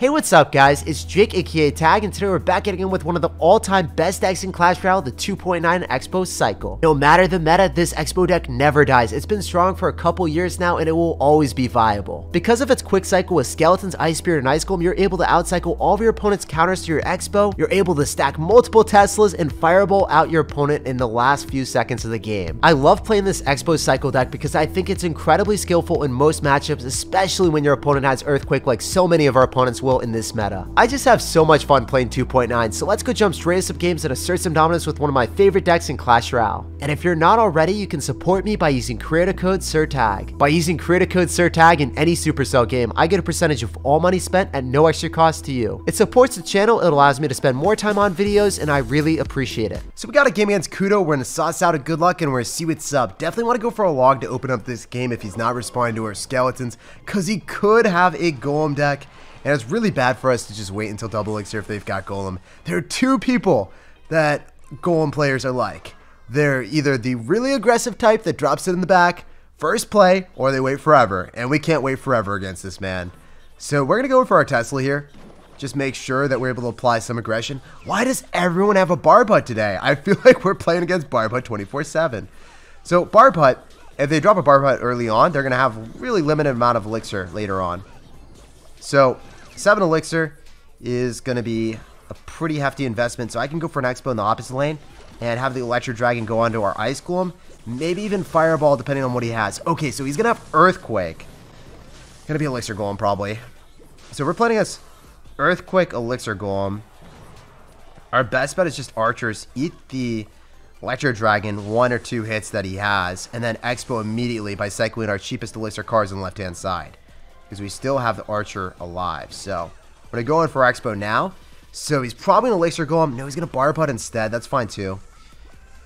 Hey, what's up guys, it's Jake aka Tag, and today we're back at it again with one of the all-time best decks in Clash Royale, the 2.9 XBOW cycle. No matter the meta, this XBOW deck never dies. It's been strong for a couple years now and it will always be viable. Because of its quick cycle with Skeletons, Ice Spirit, and Ice Golem, you're able to outcycle all of your opponent's counters to your XBOW, you're able to stack multiple Teslas and fireball out your opponent in the last few seconds of the game. I love playing this XBOW cycle deck because I think it's incredibly skillful in most matchups, especially when your opponent has Earthquake like so many of our opponents will in this meta. I just have so much fun playing 2.9, so let's go jump straight into some games and assert some dominance with one of my favorite decks in Clash Royale. And if you're not already, you can support me by using creator code SirTag. By using creator code SirTag in any Supercell game, I get a percentage of all money spent at no extra cost to you. It supports the channel, it allows me to spend more time on videos, and I really appreciate it. So we got a game against Kudo. We're gonna sauce out a good luck and we're gonna see what's up. Definitely want to go for a log to open up this game if he's not responding to our Skeletons, because he could have a Golem deck. And it's really bad for us to just wait until double elixir if they've got Golem. There are two people that Golem players are like. They're either the really aggressive type that drops it in the back, first play, or they wait forever. And we can't wait forever against this man. So we're going to go for our Tesla here. Just make sure that we're able to apply some aggression. Why does everyone have a Barbut today? I feel like we're playing against Barbut 24/7. So Barbut, if they drop a Barbut early on, they're going to have a really limited amount of elixir later on. So 7 elixir is going to be a pretty hefty investment, so I can go for an Expo in the opposite lane and have the Electro Dragon go onto our Ice Golem, maybe even Fireball depending on what he has. Okay, so he's going to have Earthquake. Going to be Elixir Golem probably. So we're playing as Earthquake Elixir Golem. Our best bet is just Archers, eat the Electro Dragon 1 or 2 hits that he has, and then Expo immediately by cycling our cheapest Elixir cards on the left-hand side, because we still have the Archer alive. So we're going to go in for Expo now. So he's probably an Elixir Golem. No, he's going to Barbut instead. That's fine too.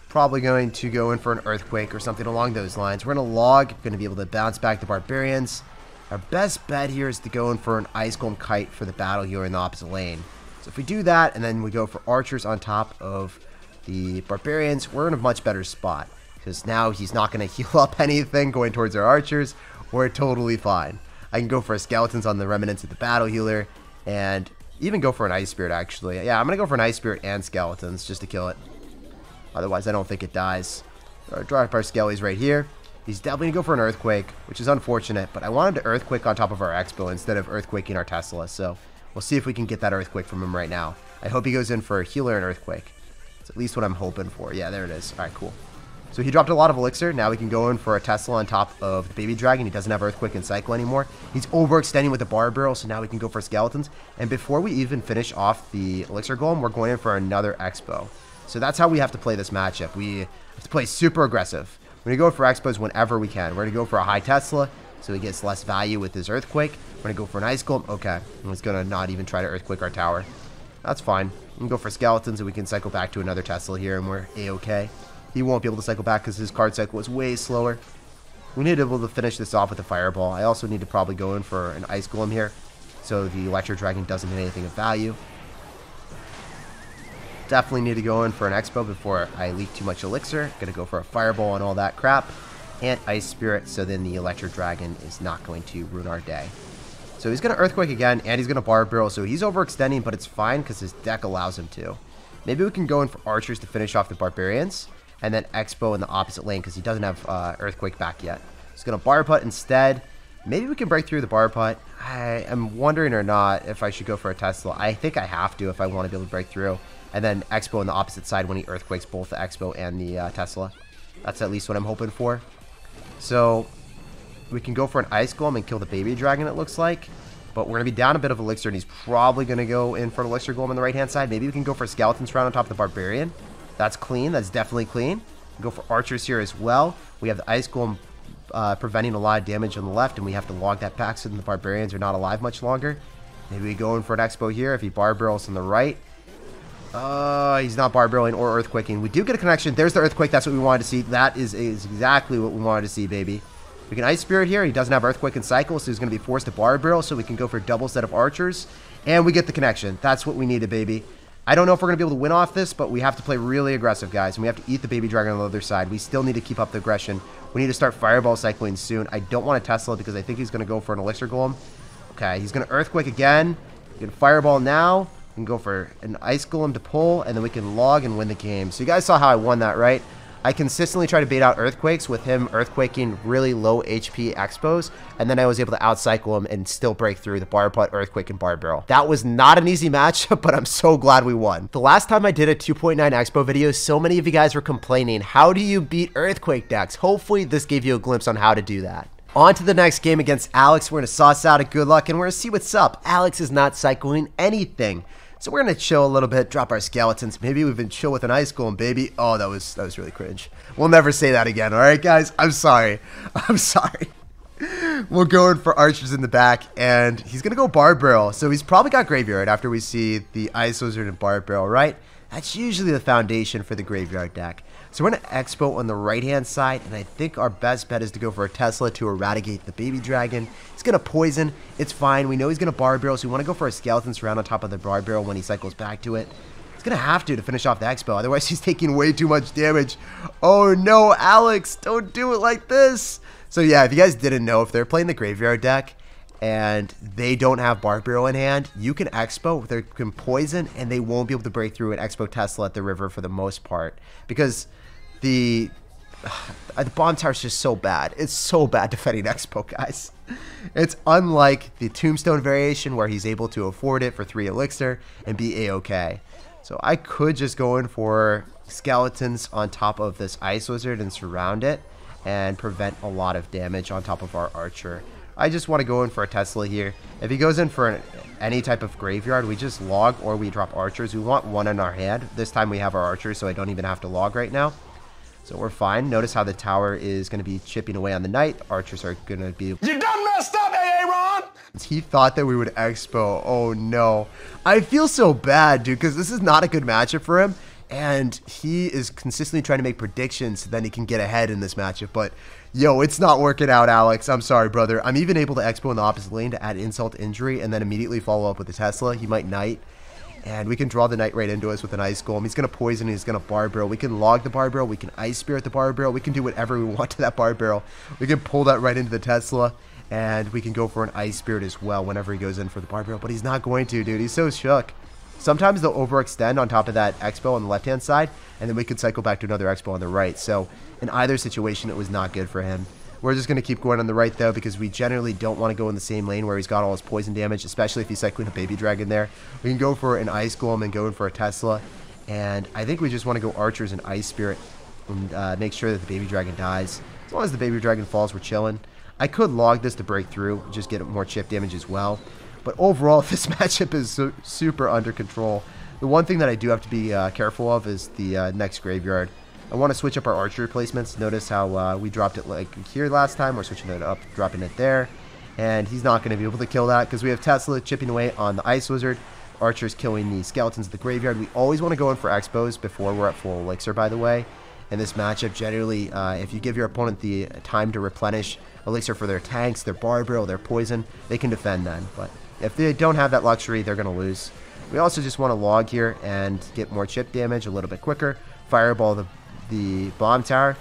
Probably going to go in for an Earthquake or something along those lines. We're going to log. Going to be able to bounce back the Barbarians. Our best bet here is to go in for an Ice Golem Kite for the battle here in the opposite lane. So if we do that and then we go for Archers on top of the Barbarians, we're in a much better spot, because now he's not going to heal up anything going towards our Archers. We're totally fine. I can go for a Skeletons on the Remnants of the Battle Healer, and even go for an Ice Spirit, actually. Yeah, I'm going to go for an Ice Spirit and Skeletons just to kill it. Otherwise, I don't think it dies. Drop our Skellies right here. He's definitely going to go for an Earthquake, which is unfortunate, but I wanted to Earthquake on top of our Expo instead of Earthquaking our Tesla, so we'll see if we can get that Earthquake from him right now. I hope he goes in for a Healer and Earthquake. That's at least what I'm hoping for. Yeah, there it is. All right, cool. So he dropped a lot of elixir. Now we can go in for a Tesla on top of the Baby Dragon. He doesn't have Earthquake and Cycle anymore. He's overextending with the Bar Barrel, so now we can go for Skeletons. And before we even finish off the Elixir Golem, we're going in for another Expo. So that's how we have to play this matchup. We have to play super aggressive. We're going to go for Expos whenever we can. We're going to go for a high Tesla, so he gets less value with his Earthquake. We're going to go for an Ice Golem. Okay, and he's going to not even try to Earthquake our tower. That's fine. We can go for Skeletons, and we can cycle back to another Tesla here, and we're A-okay. He won't be able to cycle back because his card cycle is way slower. We need to be able to finish this off with a Fireball. I also need to probably go in for an Ice Golem here, so the Electro Dragon doesn't hit anything of value. Definitely need to go in for an Expo before I leak too much Elixir. Gonna go for a Fireball and all that crap. And Ice Spirit, so then the Electro Dragon is not going to ruin our day. So he's gonna Earthquake again, and he's gonna Barb Barrel, so he's overextending, but it's fine because his deck allows him to. Maybe we can go in for Archers to finish off the Barbarians, and then Expo in the opposite lane because he doesn't have Earthquake back yet. He's going to Barbut instead. Maybe we can break through the Barbut. I am wondering or not if I should go for a Tesla. I think I have to if I want to be able to break through. And then Expo on the opposite side when he Earthquakes both the Expo and the Tesla. That's at least what I'm hoping for. So we can go for an Ice Golem and kill the Baby Dragon, it looks like. But we're going to be down a bit of Elixir, and he's probably going to go in for an Elixir Golem on the right-hand side. Maybe we can go for a Skeletons round on top of the Barbarian. That's clean. That's definitely clean. Go for Archers here as well. We have the Ice Golem preventing a lot of damage on the left, and we have to log that back so that the Barbarians are not alive much longer. Maybe we go in for an Expo here if he Bar Barrels on the right. He's not Bar Barreling or Earthquaking. We do get a connection. There's the Earthquake. That's what we wanted to see. That is exactly what we wanted to see, baby. We can Ice Spirit here. He doesn't have Earthquake and Cycle, so he's going to be forced to Bar Barrel, so we can go for a double set of Archers. And we get the connection. That's what we needed, baby. I don't know if we're going to be able to win off this, but we have to play really aggressive, guys. And we have to eat the Baby Dragon on the other side. We still need to keep up the aggression. We need to start Fireball cycling soon. I don't want a Tesla because I think he's going to go for an Elixir Golem. Okay, he's going to Earthquake again. We can fireball now. We can go for an ice golem to pull, and then we can log and win the game. So you guys saw how I won that, right? I consistently try to bait out earthquakes with him earthquaking really low HP expos, and then I was able to outcycle him and still break through the bar putt, earthquake, and bar barrel. That was not an easy match, but I'm so glad we won. The last time I did a 2.9 XBOW video, so many of you guys were complaining, how do you beat earthquake decks? Hopefully this gave you a glimpse on how to do that. On to the next game against Alex. We're going to sauce out a good luck, and we're going to see what's up. Alex is not cycling anything. So we're going to chill a little bit, drop our skeletons. Maybe we've been chill with an ice golem, baby. Oh, that was really cringe. We'll never say that again, all right, guys? I'm sorry. I'm sorry. We'll go in for archers in the back, and he's going to go bar barrel. So he's probably got graveyard after we see the ice wizard and bar barrel, right? That's usually the foundation for the graveyard deck. So we're going to expo on the right-hand side, and I think our best bet is to go for a Tesla to eradicate the baby dragon. He's going to poison. It's fine. We know he's going to bar barrel, so we want to go for a skeleton surround on top of the bar barrel when he cycles back to it. He's going to have to finish off the expo, otherwise he's taking way too much damage. Oh no, Alex, don't do it like this. So yeah, if you guys didn't know, if they're playing the graveyard deck, and they don't have bar barrel in hand, you can expo, they can poison, and they won't be able to break through an expo Tesla at the river for the most part, because the bomb tower is just so bad. It's so bad defending expo, guys. It's unlike the tombstone variation where he's able to afford it for 3 elixir and be a-okay. So I could just go in for skeletons on top of this ice wizard and surround it and prevent a lot of damage on top of our archer. I just want to go in for a Tesla here. If he goes in for any type of graveyard, we just log or we drop archers. We want one in our hand. This time we have our archers, so I don't even have to log right now. So we're fine. Notice how the tower is going to be chipping away on the knight. Archers are going to be... You done messed up, Aaron! He thought that we would expo. Oh no. I feel so bad, dude, because this is not a good matchup for him. And he is consistently trying to make predictions so then he can get ahead in this matchup. But, yo, it's not working out, Alex. I'm sorry, brother. I'm even able to expo in the opposite lane to add insult to injury and then immediately follow up with the Tesla. He might knight. And we can draw the knight right into us with an ice golem. He's going to poison. He's going to bar barrel. We can log the bar barrel. We can ice spirit the bar barrel. We can do whatever we want to that bar barrel. We can pull that right into the Tesla. And we can go for an ice spirit as well whenever he goes in for the bar barrel. But he's not going to, dude. He's so shook. Sometimes they'll overextend on top of that expo on the left-hand side, and then we could cycle back to another expo on the right. So in either situation, it was not good for him. We're just going to keep going on the right, though, because we generally don't want to go in the same lane where he's got all his poison damage, especially if he's cycling a baby dragon there. We can go for an ice golem and go in for a Tesla, and I think we just want to go archers and ice spirit and make sure that the baby dragon dies. As long as the baby dragon falls, we're chilling. I could log this to break through, just get more chip damage as well. But overall, this matchup is super under control. The one thing that I do have to be careful of is the next graveyard. I want to switch up our archer placements. Notice how we dropped it like here last time. We're switching it up, dropping it there. And he's not going to be able to kill that because we have Tesla chipping away on the ice wizard. Archers killing the skeletons of the graveyard. We always want to go in for expos before we're at full elixir, by the way. In this matchup, generally, if you give your opponent the time to replenish elixir for their tanks, their bar barrel, their poison, they can defend then. But if they don't have that luxury, they're going to lose. We also just want to log here and get more chip damage a little bit quicker. Fireball the bomb tower.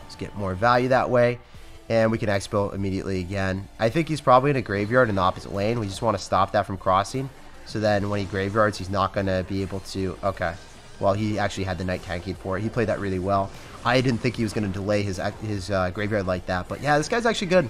Let's get more value that way. And we can expo immediately again. I think he's probably in a graveyard in the opposite lane. We just want to stop that from crossing. So then when he graveyards, he's not going to be able to... Okay. Well, he actually had the knight tanking for it. He played that really well. I didn't think he was going to delay his graveyard like that. But yeah, this guy's actually good.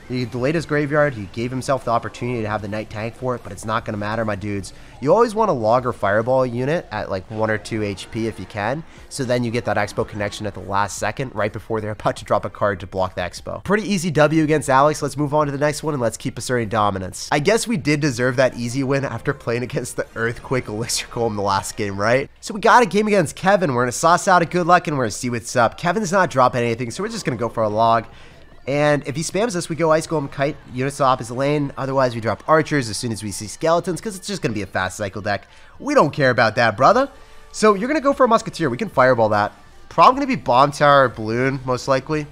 He delayed his graveyard. He gave himself the opportunity to have the knight tank for it, but it's not going to matter, my dudes. You always want to log or fireball a unit at like 1 or 2 HP if you can, so then you get that expo connection at the last second, right before they're about to drop a card to block the expo. Pretty easy W against Alex. Let's move on to the next one, and let's keep asserting dominance. I guess we did deserve that easy win after playing against the Earthquake Elixir Golem the last game, right? So we got a game against Kevin. We're going to sauce out a good luck, and we're going to see what's up. Kevin's not dropping anything, so we're just going to go for a log. And if he spams us, we go Ice Golem, Kite, units to opposite lane. Otherwise, we drop Archers as soon as we see Skeletons, because it's just going to be a fast cycle deck. We don't care about that, brother. So you're going to go for a Musketeer. We can Fireball that. Probably going to be Bomb Tower or Balloon, most likely.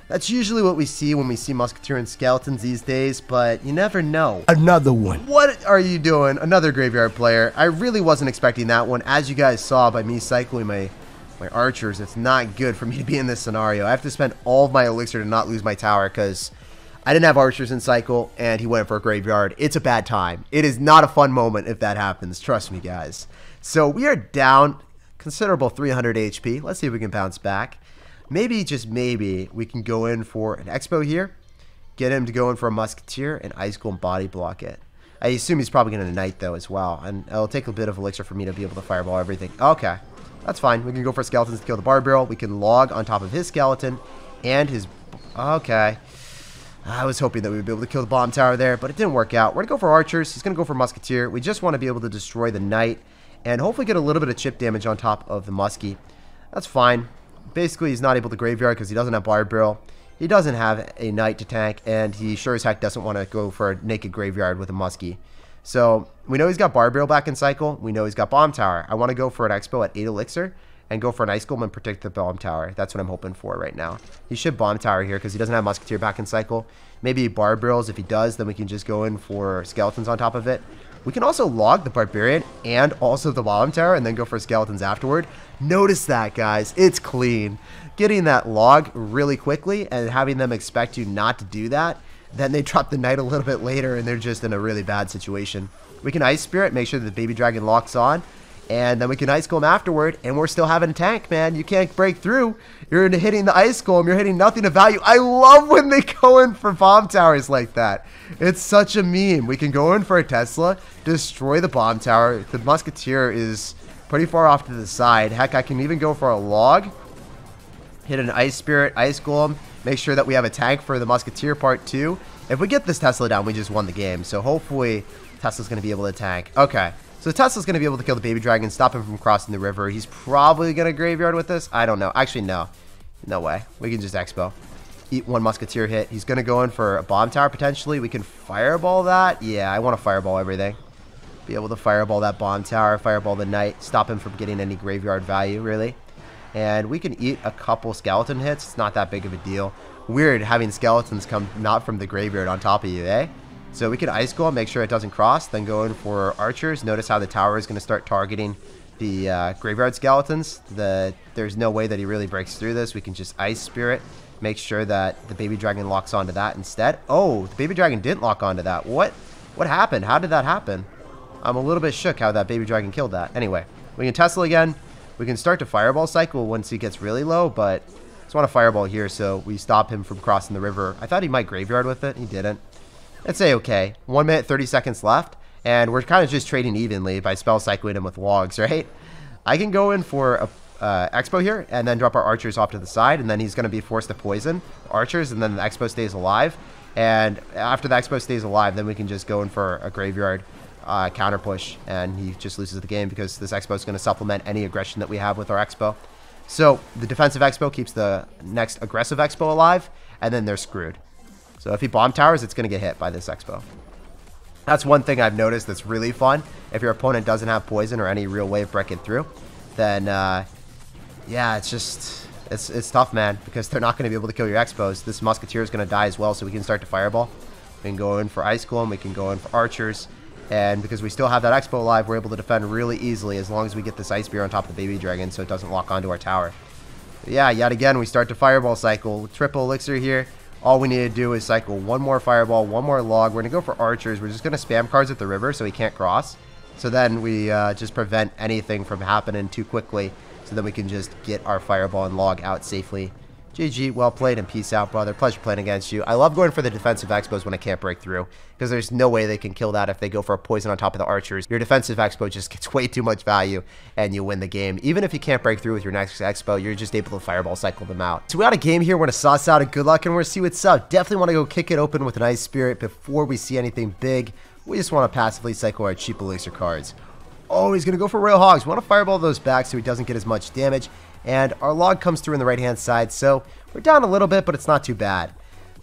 That's usually what we see when we see Musketeer and Skeletons these days, but you never know. Another one. What are you doing? Another Graveyard player. I really wasn't expecting that one. As you guys saw by me cycling my archers, it's not good for me to be in this scenario. I have to spend all of my elixir to not lose my tower because I didn't have archers in cycle, and he went for a graveyard. It's a bad time. It is not a fun moment if that happens. Trust me, guys. So we are down considerable 300 HP. Let's see if we can bounce back. Maybe, just maybe, we can go in for an Expo here. Get him to go in for a Musketeer and Ice Golem body block it. I assume he's probably going to Knight, though, as well. And it'll take a bit of elixir for me to be able to fireball everything. Okay. That's fine. We can go for skeletons to kill the Barb Barrel. We can log on top of his skeleton and his... Okay. I was hoping that we would be able to kill the bomb tower there, but it didn't work out. We're going to go for archers. He's going to go for Musketeer. We just want to be able to destroy the Knight and hopefully get a little bit of chip damage on top of the Muskie. That's fine. Basically, he's not able to graveyard because he doesn't have Barb Barrel. He doesn't have a Knight to tank, and he sure as heck doesn't want to go for a naked graveyard with a Muskie. So, we know he's got Barb Barrel back in cycle. We know he's got Bomb Tower. I want to go for an Expo at 8 Elixir and go for an Ice Golem and protect the Bomb Tower. That's what I'm hoping for right now. He should Bomb Tower here because he doesn't have Musketeer back in cycle. Maybe Barb Barrels. If he does, then we can just go in for Skeletons on top of it. We can also log the Barbarian and also the Bomb Tower and then go for Skeletons afterward. Notice that, guys. It's clean. Getting that log really quickly and having them expect you not to do that, then they drop the Knight a little bit later and they're just in a really bad situation. We can Ice Spirit, make sure that the Baby Dragon locks on, and then we can Ice Golem afterward, and we're still having a tank, man. You can't break through. You're hitting the Ice Golem. You're hitting nothing of value. I love when they go in for Bomb Towers like that. It's such a meme. We can go in for a Tesla, destroy the Bomb Tower. The Musketeer is pretty far off to the side. Heck, I can even go for a log, hit an Ice Spirit, Ice Golem, make sure that we have a tank for the Musketeer part 2. If we get this Tesla down, we just won the game. So hopefully Tesla's going to be able to tank. Okay. So Tesla's going to be able to kill the Baby Dragon, stop him from crossing the river. He's probably going to graveyard with this. I don't know. Actually, no. No way. We can just Expo. Eat one Musketeer hit. He's going to go in for a Bomb Tower potentially. We can Fireball that. Yeah, I want to Fireball everything. Be able to Fireball that Bomb Tower, Fireball the Knight, stop him from getting any graveyard value, really. And we can eat a couple Skeleton hits. It's not that big of a deal. Weird having Skeletons come not from the graveyard on top of you, eh? So we can Ice Golem, make sure it doesn't cross, then go in for Archers. Notice how the tower is going to start targeting the Graveyard Skeletons. There's no way that he really breaks through this. We can just Ice Spirit, make sure that the Baby Dragon locks onto that instead. Oh, the Baby Dragon didn't lock onto that. What happened? How did that happen? I'm a little bit shook how that Baby Dragon killed that. Anyway, we can Tesla again. We can start to Fireball cycle once he gets really low, but I just want to Fireball here so we stop him from crossing the river. I thought he might Graveyard with it. He didn't. Let's say okay. 1 minute, 30 seconds left, and we're kind of just trading evenly by spell cycling him with logs, right? I can go in for a Expo here, and then drop our Archers off to the side, and then he's going to be forced to poison Archers, and then the Expo stays alive. And after the Expo stays alive, then we can just go in for a Graveyard counter push, and he just loses the game because this Expo is going to supplement any aggression that we have with our Expo. So the defensive Expo keeps the next aggressive Expo alive, and then they're screwed. So if he Bomb Towers, it's going to get hit by this Expo. That's one thing I've noticed that's really fun. If your opponent doesn't have poison or any real way of breaking through, then yeah, it's tough, man, because they're not going to be able to kill your Expos. This Musketeer is going to die as well, so we can start to Fireball. We can go in for Ice Golem, we can go in for Archers, and because we still have that Expo alive, we're able to defend really easily as long as we get this Ice Spear on top of the Baby Dragon so it doesn't lock onto our tower. But yeah, yet again, we start to Fireball cycle. Triple Elixir here. All we need to do is cycle one more Fireball, one more log. We're going to go for Archers. We're just going to spam cards at the river so he can't cross. So then we just prevent anything from happening too quickly. So then we can just get our Fireball and log out safely. GG, well played, and peace out, brother. Pleasure playing against you. I love going for the defensive Expos when I can't break through, because there's no way they can kill that if they go for a poison on top of the Archers. Your defensive Expo just gets way too much value, and you win the game. Even if you can't break through with your next Expo, you're just able to Fireball cycle them out. So we got a game here. We're going to sauce out a good luck, and we're going to see what's up. Definitely want to go kick it open with an Ice Spirit before we see anything big. We just want to passively cycle our cheap Elixir cards. Oh, he's going to go for Royal Hogs. We want to Fireball those back so he doesn't get as much damage. And our log comes through on the right-hand side, so we're down a little bit, but it's not too bad.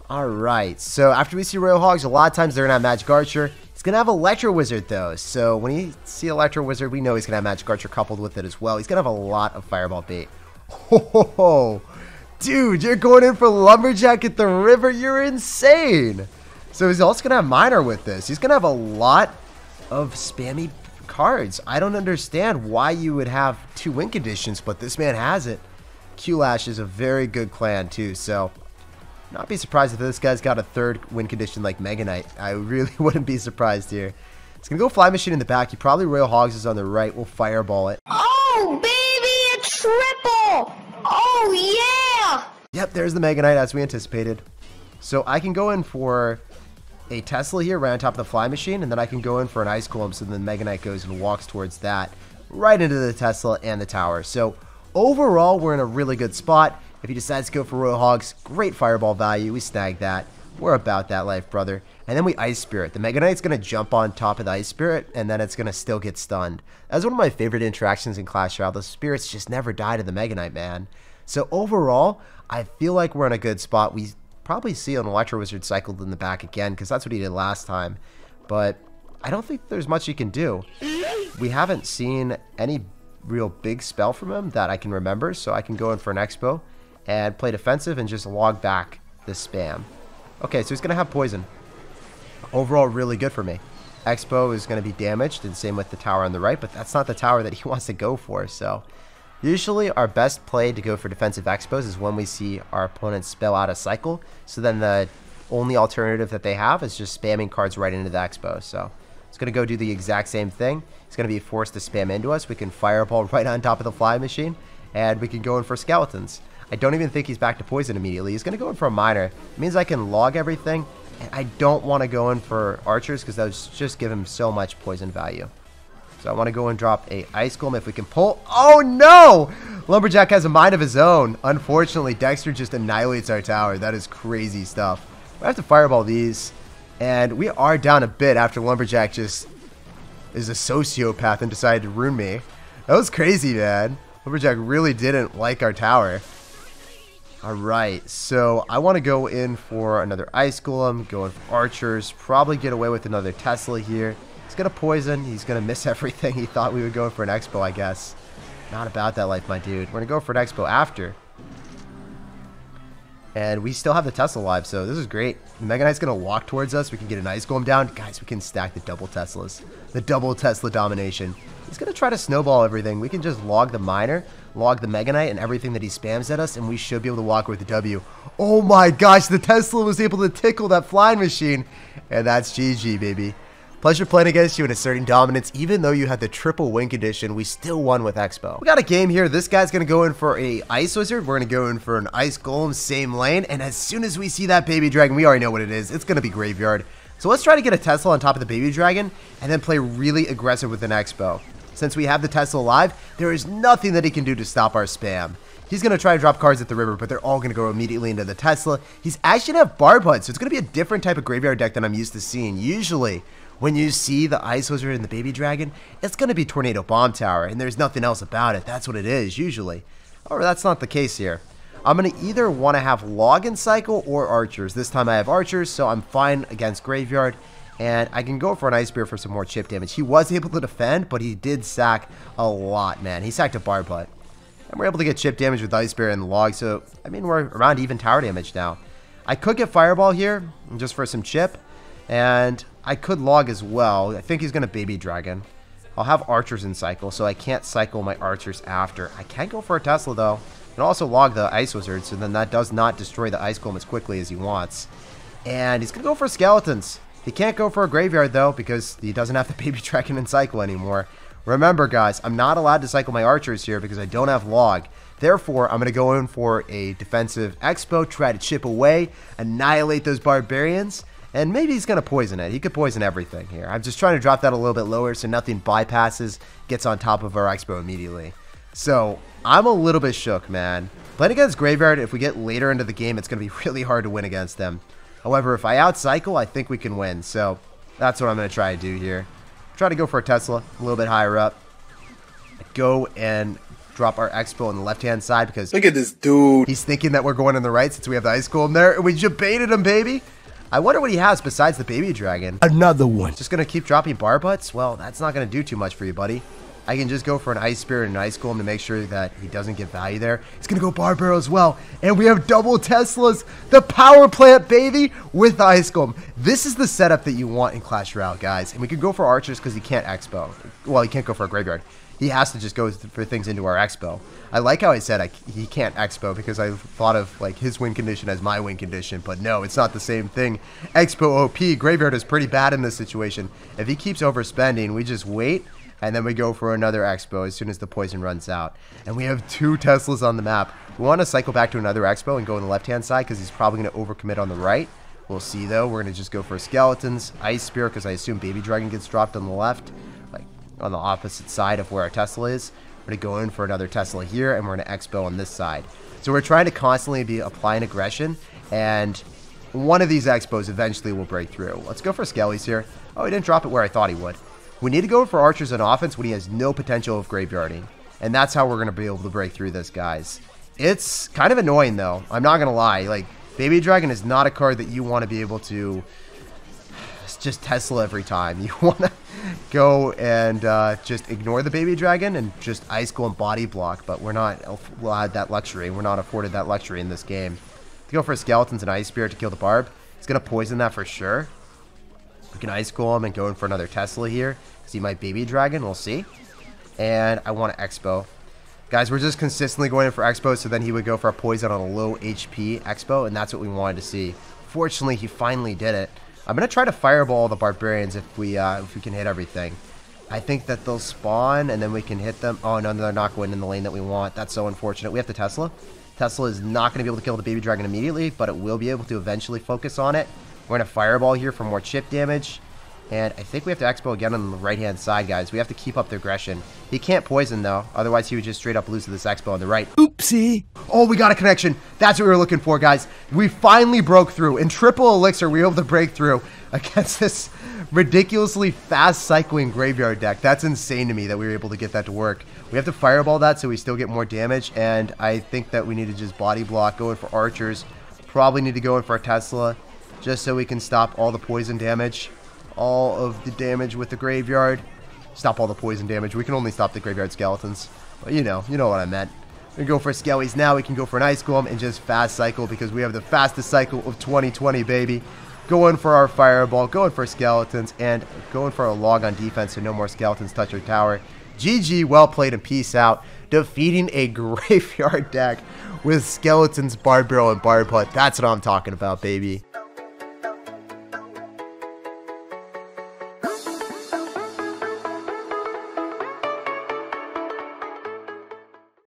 All right, so after we see Royal Hogs, a lot of times they're going to have Magic Archer. He's going to have Electro Wizard, though. So when you see Electro Wizard, we know he's going to have Magic Archer coupled with it as well. He's going to have a lot of Fireball bait. Oh, dude, you're going in for Lumberjack at the river. You're insane. So he's also going to have Miner with this. He's going to have a lot of spammy cards. I don't understand why you would have 2 win conditions, but this man has it. Q-Lash is a very good clan too, so Not be surprised if this guy's got a third win condition like Mega Knight. I really wouldn't be surprised here. It's going to go Fly Machine in the back. He probably Royal Hogs is on the right. We'll Fireball it. Oh, baby, a triple! Oh, yeah! Yep, there's the Mega Knight as we anticipated. So I can go in for a Tesla here right on top of the Fly Machine, and then I can go in for an Ice Golem, so then Mega Knight goes and walks towards that, right into the Tesla and the tower. So overall, we're in a really good spot. If he decides to go for Royal Hogs, great Fireball value. We snag that. We're about that life, brother. And then we Ice Spirit. The Mega Knight's going to jump on top of the Ice Spirit, and then it's going to still get stunned. That's one of my favorite interactions in Clash Royale. The spirits just never die to the Mega Knight, man. So overall, I feel like we're in a good spot. We probably see an Electro Wizard cycled in the back again, because that's what he did last time. But I don't think there's much he can do. We haven't seen any real big spell from him that I can remember, so I can go in for an Expo and play defensive and just log back the spam. Okay, so he's going to have poison. Overall, really good for me. Expo is going to be damaged, and same with the tower on the right, but that's not the tower that he wants to go for. So usually our best play to go for defensive Expos is when we see our opponents spell out a cycle. So then the only alternative that they have is just spamming cards right into the Expo. So it's going to go do the exact same thing. He's going to be forced to spam into us. We can Fireball right on top of the Fly Machine, and we can go in for Skeletons. I don't even think he's back to poison immediately. He's going to go in for a Miner. It means I can log everything, and I don't want to go in for Archers because that would just give him so much poison value. So I want to go and drop a Ice Golem if we can pull. Oh no! Lumberjack has a mind of his own. Unfortunately, Dexter just annihilates our tower. That is crazy stuff. We have to Fireball these, and we are down a bit after Lumberjack just is a sociopath and decided to ruin me. That was crazy, man. Lumberjack really didn't like our tower. Alright, so I want to go in for another Ice Golem, go in for Archers, probably get away with another Tesla here. He's going to poison, he's going to miss everything. He thought we would go for an Expo, I guess. Not about that life, my dude. We're going to go for an Expo after. And we still have the Tesla alive, so this is great. Mega Knight's going to walk towards us. We can get an Ice Golem down. Guys, we can stack the double Teslas. The double Tesla domination. He's going to try to snowball everything. We can just log the Miner, log the Mega Knight, and everything that he spams at us, and we should be able to walk with the W. Oh my gosh, the Tesla was able to tickle that Flying Machine. And that's GG, baby. Pleasure playing against you and asserting dominance. Even though you had the triple win condition, we still won with Expo. We got a game here. This guy's going to go in for a Ice Wizard. We're going to go in for an Ice Golem, same lane. And as soon as we see that Baby Dragon, we already know what it is. It's going to be Graveyard. So let's try to get a Tesla on top of the Baby Dragon and then play really aggressive with an Expo. Since we have the Tesla alive, there is nothing that he can do to stop our spam. He's going to try to drop cards at the river, but they're all going to go immediately into the Tesla. He's actually going to have Barb Hunt, so it's going to be a different type of graveyard deck than I'm used to seeing. Usually, when you see the Ice Wizard and the Baby Dragon, it's going to be Tornado Bomb Tower, and there's nothing else about it. That's what it is, usually. However, that's not the case here. I'm going to either want to have Login Cycle or Archers. This time I have Archers, so I'm fine against Graveyard. And I can go for an Ice Spear for some more chip damage. He was able to defend, but he did sack a lot, man. He sacked a Barb Hunt. And we're able to get chip damage with Ice Spear and the Log. So, I mean, we're around even tower damage now. I could get Fireball here, just for some chip. And I could Log as well. I think he's going to Baby Dragon. I'll have Archers in cycle, so I can't cycle my Archers after. I can go for a Tesla, though. And also log the Ice Wizard, so then that does not destroy the Ice Golem as quickly as he wants. And he's going to go for Skeletons. He can't go for a Graveyard, though, because he doesn't have the Baby Dragon in cycle anymore. Remember, guys, I'm not allowed to cycle my Archers here because I don't have Log. Therefore, I'm going to go in for a defensive Expo, try to chip away, annihilate those Barbarians, and maybe he's going to poison it. He could poison everything here. I'm just trying to drop that a little bit lower so nothing bypasses, gets on top of our Expo immediately. So, I'm a little bit shook, man. Playing against Graveyard, if we get later into the game, it's going to be really hard to win against them. However, if I out-cycle, I think we can win. So, that's what I'm going to try to do here. Try to go for a Tesla, a little bit higher up. Go and drop our Expo on the left-hand side because... Look at this dude. He's thinking that we're going on the right since we have the Ice Golem there. And we just baited him, baby. I wonder what he has besides the Baby Dragon. Another one. Just going to keep dropping Barb Hunts? Well, that's not going to do too much for you, buddy. I can just go for an Ice Spirit and an Ice Golem to make sure that he doesn't get value there. He's going to go Barb Arrow as well. And we have double Teslas. The power plant, baby, with the Ice Golem. This is the setup that you want in Clash Royale, guys. And we could go for Archers because he can't Expo. Well, he can't go for a Graveyard. he has to just go for things into our Expo. I like how I said he can't Expo because I thought of like his win condition as my win condition, but no, it's not the same thing. Expo OP, Graveyard is pretty bad in this situation. If he keeps overspending, we just wait, and then we go for another Expo as soon as the poison runs out. And we have 2 Teslas on the map. We want to cycle back to another Expo and go on the left-hand side because he's probably going to overcommit on the right. We'll see, though. We're going to just go for Skeletons, Ice Spear, because I assume Baby Dragon gets dropped on the left, like on the opposite side of where our Tesla is. We're going to go in for another Tesla here, and we're going to Expo on this side. So we're trying to constantly be applying aggression, and one of these Expos eventually will break through. Let's go for Skellies here. Oh, he didn't drop it where I thought he would. We need to go for Archers on offense when he has no potential of graveyarding, and that's how we're going to be able to break through this, guys. It's kind of annoying, though. I'm not going to lie. Like, Baby Dragon is not a card that you want to be able to just Tesla every time. You want to go and just ignore the Baby Dragon and just Ice Golem and Body Block, but we're not allowed that luxury. We're not afforded that luxury in this game. To go for Skeletons and Ice Spirit to kill the Barb. It's going to poison that for sure. We can Ice Golem and go in for another Tesla here. See my Baby Dragon, we'll see. And I want to Expo. Guys, we're just consistently going in for Expo, so then he would go for a poison on a low HP Expo, and that's what we wanted to see. Fortunately, he finally did it. I'm going to try to fireball the Barbarians if we can hit everything. I think that they'll spawn, and then we can hit them. Oh, no, they're not going in the lane that we want. That's so unfortunate. We have the Tesla. Tesla is not going to be able to kill the Baby Dragon immediately, but it will be able to eventually focus on it. We're going to fireball here for more chip damage. And I think we have to Expo again on the right-hand side, guys. We have to keep up the aggression. He can't poison, though. Otherwise, he would just straight up lose to this Expo on the right. Oopsie. Oh, we got a connection. That's what we were looking for, guys. We finally broke through. In triple elixir, we were able to break through against this ridiculously fast cycling graveyard deck. That's insane to me that we were able to get that to work. We have to fireball that so we still get more damage. And I think that we need to just body block, go in for archers. Probably need to go in for a Tesla just so we can stop all the poison damage. All of the damage with the graveyard. Stop all the poison damage. We can only stop the graveyard skeletons. But you know what I meant. We can go for Skellies now. We can go for an Ice Golem and just fast cycle because we have the fastest cycle of 2020, baby. Going for our fireball, going for skeletons, and going for a log on defense so no more skeletons touch our tower. GG, well played, and peace out. Defeating a graveyard deck with skeletons, Barb Barrel, and Barb Hut. That's what I'm talking about, baby.